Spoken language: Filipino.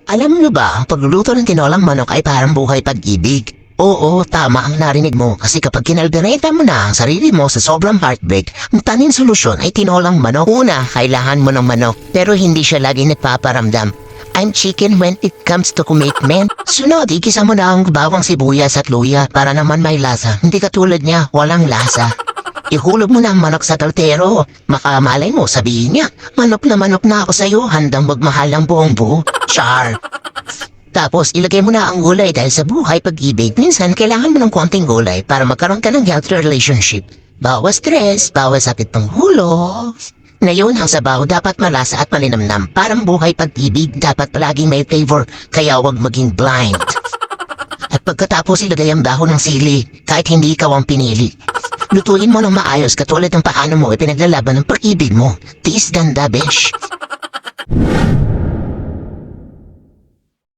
Alam mo ba, ang pagluluto ng tinolang manok ay parang buhay pag-ibig. Oo, tama ang narinig mo kasi kapag kinaldereta mo na ang sarili mo sa sobrang heartbreak, ang tanging solusyon ay tinolang manok. Una, kailangan mo ng manok pero hindi siya lagi nagpaparamdam. I'm chicken when it comes to commitment. Sunod, igisa mo na ang bawang sibuyas at luya para naman may lasa. Hindi katulad niya, walang lasa. Ihulog mo na ang manok sa kaltero. Makamalay mo, sabihin niya, manok na ako sa'yo, handang magmahal ang buong buo. Char! Tapos, ilagay mo na ang gulay dahil sa buhay pag-ibig. Minsan, kailangan mo ng konting gulay para magkaroon ka ng healthy relationship. Bawas stress, bawas sakit ng ulo. Ngayon, ang sabaw dapat malasa at malinamnam. Parang buhay pag-ibig, dapat palaging may flavor, kaya huwag maging blind. At pagkatapos ilagay ang dahon ng sili, kahit hindi ikaw ang pinili. Lutuin mo ng maayos katulad ng paano mo ipinaglalaban ng pag-ibig mo. Tiis ganda, besh.